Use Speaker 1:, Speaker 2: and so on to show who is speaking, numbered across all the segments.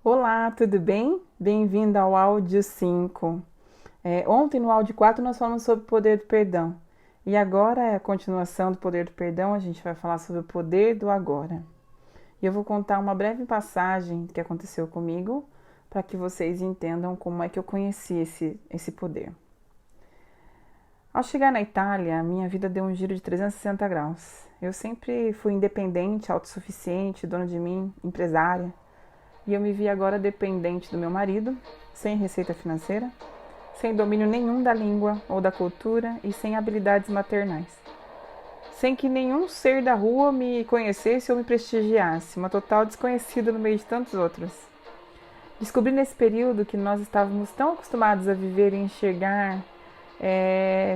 Speaker 1: Olá, tudo bem? Bem-vindo ao áudio 5. Ontem no áudio 4 nós falamos sobre o poder do perdão. E agora é a continuação do poder do perdão, a gente vai falar sobre o poder do agora. E eu vou contar uma breve passagem que aconteceu comigo para que vocês entendam como é que eu conheci esse poder. Ao chegar na Itália, minha vida deu um giro de 360 graus. Eu sempre fui independente, autossuficiente, dona de mim, empresária. E eu me vi agora dependente do meu marido, sem receita financeira, sem domínio nenhum da língua ou da cultura e sem habilidades maternais. Sem que nenhum ser da rua me conhecesse ou me prestigiasse, uma total desconhecida no meio de tantos outros. Descobri nesse período que nós estávamos tão acostumados a viver e enxergar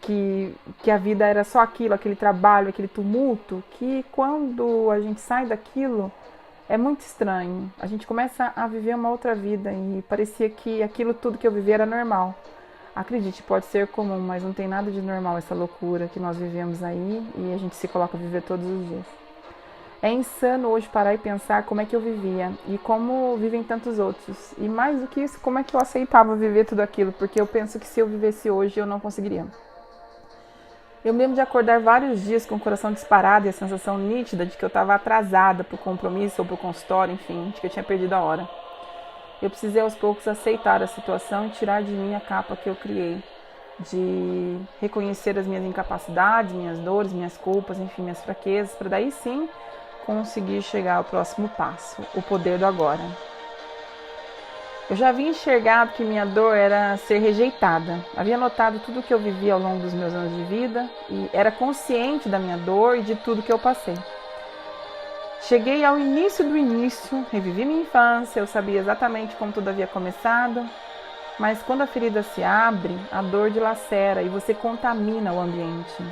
Speaker 1: que a vida era só aquilo, aquele trabalho, aquele tumulto, que quando a gente sai daquilo, é muito estranho. A gente começa a viver uma outra vida e parecia que aquilo tudo que eu vivia era normal. Acredite, pode ser comum, mas não tem nada de normal essa loucura que nós vivemos aí e a gente se coloca a viver todos os dias. É insano hoje parar e pensar como é que eu vivia e como vivem tantos outros. E mais do que isso, como é que eu aceitava viver tudo aquilo, porque eu penso que se eu vivesse hoje eu não conseguiria. Eu me lembro de acordar vários dias com o coração disparado e a sensação nítida de que eu estava atrasada para o compromisso ou para o consultório, enfim, de que eu tinha perdido a hora. Eu precisei aos poucos aceitar a situação e tirar de mim a capa que eu criei, de reconhecer as minhas incapacidades, minhas dores, minhas culpas, enfim, minhas fraquezas, para daí sim conseguir chegar ao próximo passo, o poder do agora. Eu já havia enxergado que minha dor era ser rejeitada. Havia notado tudo o que eu vivia ao longo dos meus anos de vida e era consciente da minha dor e de tudo que eu passei. Cheguei ao início do início, revivi minha infância, eu sabia exatamente como tudo havia começado, mas quando a ferida se abre, a dor dilacera e você contamina o ambiente.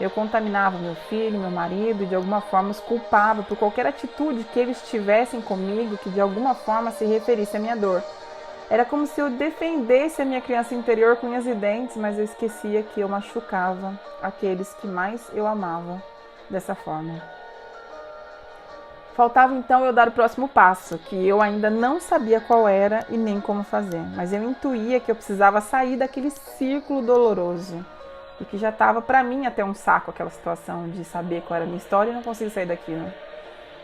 Speaker 1: Eu contaminava meu filho, meu marido e de alguma forma os culpava por qualquer atitude que eles tivessem comigo que de alguma forma se referisse à minha dor. Era como se eu defendesse a minha criança interior com unhas e dentes, mas eu esquecia que eu machucava aqueles que mais eu amava dessa forma. Faltava então eu dar o próximo passo, que eu ainda não sabia qual era e nem como fazer, mas eu intuía que eu precisava sair daquele círculo doloroso e que já estava para mim até um saco aquela situação de saber qual era a minha história e não conseguir sair daquilo.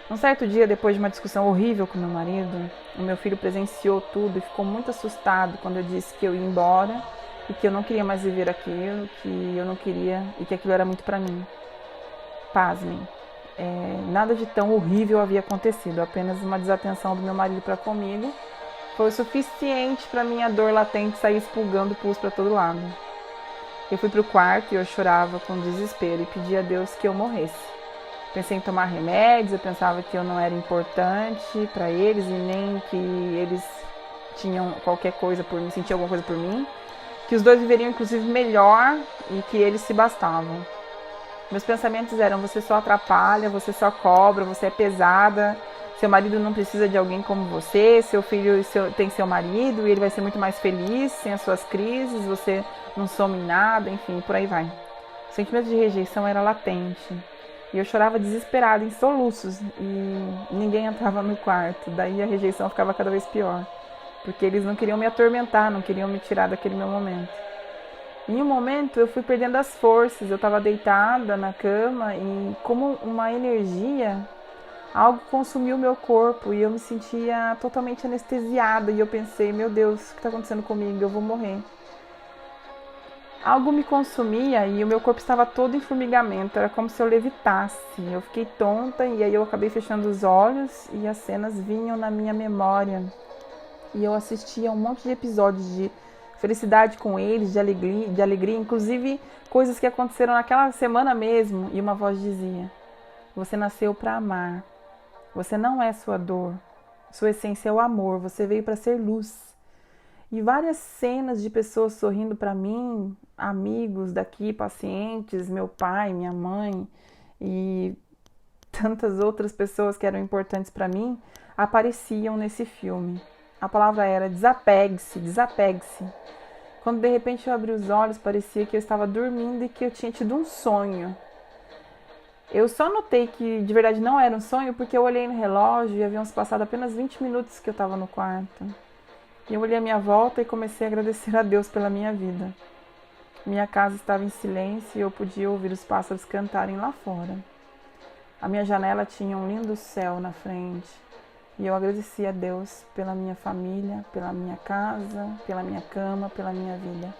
Speaker 1: Um certo dia, depois de uma discussão horrível com meu marido, o meu filho presenciou tudo e ficou muito assustado quando eu disse que eu ia embora e que eu não queria mais viver aquilo, que eu não queria e que aquilo era muito para mim. Pasmem, nada de tão horrível havia acontecido, apenas uma desatenção do meu marido para comigo foi o suficiente para minha dor latente sair expulgando pus para todo lado. Eu fui para o quarto e eu chorava com desespero e pedi a Deus que eu morresse. Pensei em tomar remédios, eu pensava que eu não era importante para eles e nem que eles tinham qualquer coisa por mim, sentiam alguma coisa por mim, que os dois viveriam inclusive melhor e que eles se bastavam. Meus pensamentos eram: você só atrapalha, você só cobra, você é pesada, seu marido não precisa de alguém como você, seu filho tem seu marido e ele vai ser muito mais feliz sem as suas crises, você não some em nada, enfim, por aí vai. O sentimento de rejeição era latente e eu chorava desesperada, em soluços, e ninguém entrava no quarto, daí a rejeição ficava cada vez pior, porque eles não queriam me atormentar, não queriam me tirar daquele meu momento. Em um momento eu fui perdendo as forças, eu estava deitada na cama e como uma energia, algo consumiu meu corpo e eu me sentia totalmente anestesiada e eu pensei: meu Deus, o que está acontecendo comigo? Eu vou morrer. Algo me consumia e o meu corpo estava todo em formigamento, era como se eu levitasse. Eu fiquei tonta e aí eu acabei fechando os olhos e as cenas vinham na minha memória. E eu assistia um monte de episódios de felicidade com eles, de alegria, inclusive coisas que aconteceram naquela semana mesmo. E uma voz dizia: você nasceu para amar, você não é sua dor, sua essência é o amor, você veio para ser luz. E várias cenas de pessoas sorrindo para mim, amigos daqui, pacientes, meu pai, minha mãe e tantas outras pessoas que eram importantes para mim, apareciam nesse filme. A palavra era desapegue-se, desapegue-se. Quando de repente eu abri os olhos, parecia que eu estava dormindo e que eu tinha tido um sonho. Eu só notei que de verdade não era um sonho porque eu olhei no relógio e haviam se passado apenas 20 minutos que eu estava no quarto. E eu olhei à minha volta e comecei a agradecer a Deus pela minha vida. Minha casa estava em silêncio e eu podia ouvir os pássaros cantarem lá fora. A minha janela tinha um lindo céu na frente e eu agradeci a Deus pela minha família, pela minha casa, pela minha cama, pela minha vida.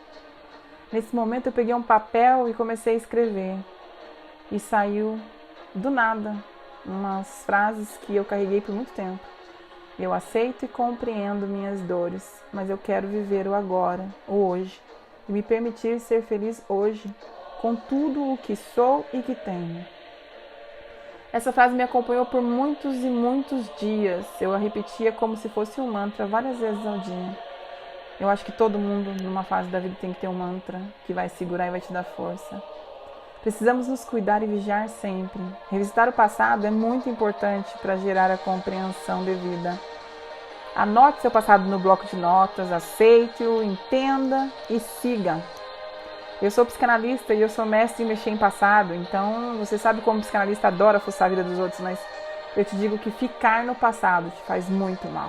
Speaker 1: Nesse momento eu peguei um papel e comecei a escrever. E saiu do nada umas frases que eu carreguei por muito tempo. Eu aceito e compreendo minhas dores, mas eu quero viver o agora, o hoje, e me permitir ser feliz hoje, com tudo o que sou e que tenho. Essa frase me acompanhou por muitos e muitos dias. Eu a repetia como se fosse um mantra várias vezes ao dia. Eu acho que todo mundo, numa fase da vida, tem que ter um mantra que vai segurar e vai te dar força. Precisamos nos cuidar e vigiar sempre. Revisitar o passado é muito importante para gerar a compreensão devida. Anote seu passado no bloco de notas, aceite-o, entenda e siga. Eu sou psicanalista e eu sou mestre em mexer em passado, então você sabe como o psicanalista adora fuçar a vida dos outros, mas eu te digo que ficar no passado te faz muito mal.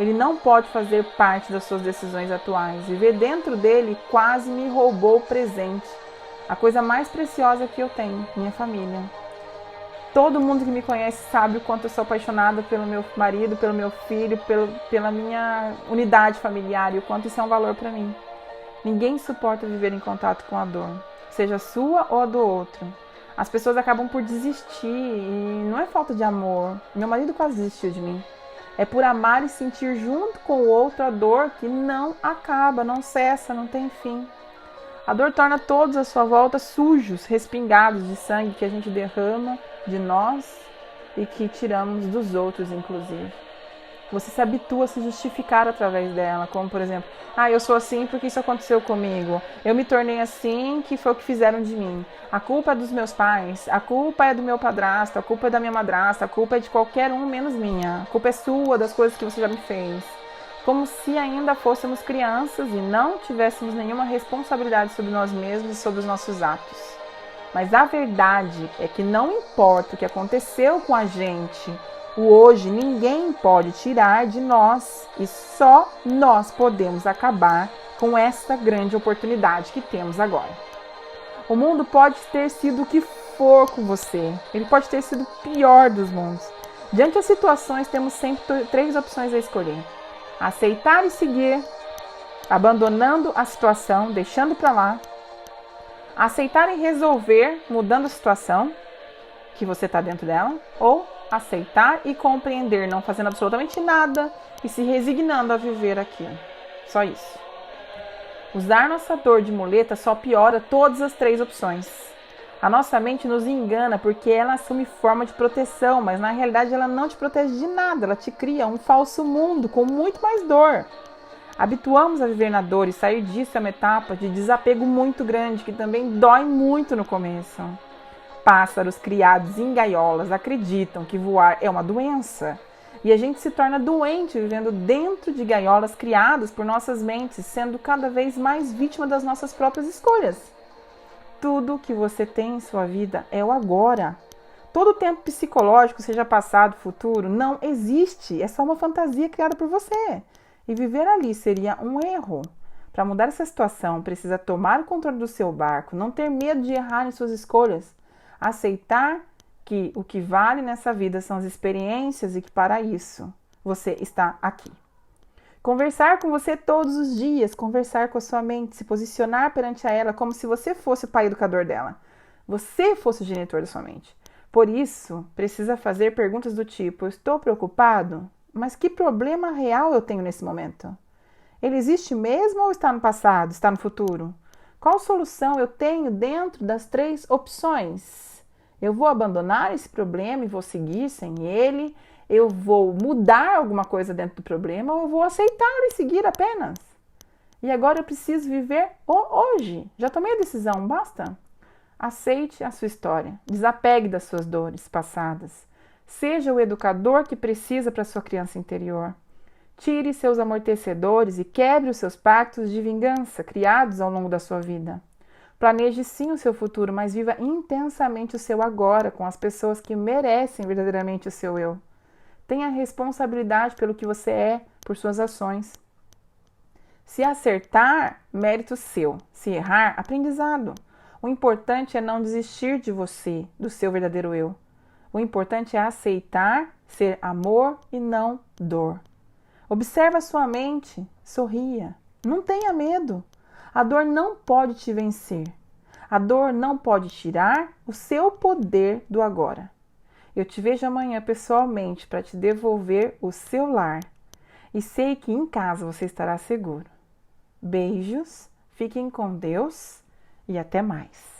Speaker 1: Ele não pode fazer parte das suas decisões atuais. Viver dentro dele quase me roubou o presente. A coisa mais preciosa que eu tenho, minha família. Todo mundo que me conhece sabe o quanto eu sou apaixonada pelo meu marido, pelo meu filho, pela minha unidade familiar e o quanto isso é um valor para mim. Ninguém suporta viver em contato com a dor, seja a sua ou a do outro. As pessoas acabam por desistir e não é falta de amor. Meu marido quase desistiu de mim. É por amar e sentir junto com o outro a dor que não acaba, não cessa, não tem fim. A dor torna todos à sua volta sujos, respingados de sangue que a gente derrama de nós e que tiramos dos outros, inclusive. Você se habitua a se justificar através dela, como por exemplo, eu sou assim porque isso aconteceu comigo. Eu me tornei assim que foi o que fizeram de mim. A culpa é dos meus pais, a culpa é do meu padrasto, a culpa é da minha madrasta, a culpa é de qualquer um menos minha. A culpa é sua, das coisas que você já me fez. Como se ainda fôssemos crianças e não tivéssemos nenhuma responsabilidade sobre nós mesmos e sobre os nossos atos. Mas a verdade é que não importa o que aconteceu com a gente, o hoje ninguém pode tirar de nós e só nós podemos acabar com esta grande oportunidade que temos agora. O mundo pode ter sido o que for com você, ele pode ter sido o pior dos mundos. Diante das situações, temos sempre 3 opções a escolher. Aceitar e seguir, abandonando a situação, deixando para lá. Aceitar e resolver, mudando a situação que você está dentro dela. Ou aceitar e compreender, não fazendo absolutamente nada e se resignando a viver aquilo. Só isso. Usar nossa dor de muleta só piora todas as 3 opções. A nossa mente nos engana porque ela assume forma de proteção, mas na realidade ela não te protege de nada, ela te cria um falso mundo com muito mais dor. Habituamos a viver na dor e sair disso é uma etapa de desapego muito grande, que também dói muito no começo. Pássaros criados em gaiolas acreditam que voar é uma doença. E a gente se torna doente vivendo dentro de gaiolas criadas por nossas mentes, sendo cada vez mais vítima das nossas próprias escolhas. Tudo que você tem em sua vida é o agora. Todo o tempo psicológico, seja passado, futuro, não existe. É só uma fantasia criada por você. E viver ali seria um erro. Para mudar essa situação, precisa tomar o controle do seu barco, não ter medo de errar em suas escolhas, aceitar que o que vale nessa vida são as experiências e que para isso você está aqui. Conversar com você todos os dias, conversar com a sua mente, se posicionar perante a ela como se você fosse o pai educador dela. Você fosse o genitor da sua mente. Por isso, precisa fazer perguntas do tipo, eu estou preocupado? Mas que problema real eu tenho nesse momento? Ele existe mesmo ou está no passado, está no futuro? Qual solução eu tenho dentro das 3 opções? Eu vou abandonar esse problema e vou seguir sem ele? Eu vou mudar alguma coisa dentro do problema ou eu vou aceitar e seguir apenas? E agora eu preciso viver o hoje. Já tomei a decisão, basta? Aceite a sua história. Desapegue das suas dores passadas. Seja o educador que precisa para sua criança interior. Tire seus amortecedores e quebre os seus pactos de vingança criados ao longo da sua vida. Planeje sim o seu futuro, mas viva intensamente o seu agora, com as pessoas que merecem verdadeiramente o seu eu. Tenha responsabilidade pelo que você é, por suas ações. Se acertar, mérito seu. Se errar, aprendizado. O importante é não desistir de você, do seu verdadeiro eu. O importante é aceitar, ser amor e não dor. Observe a sua mente, sorria. Não tenha medo. A dor não pode te vencer. A dor não pode tirar o seu poder do agora. Eu te vejo amanhã pessoalmente para te devolver o seu lar. E sei que em casa você estará seguro. Beijos, fiquem com Deus e até mais.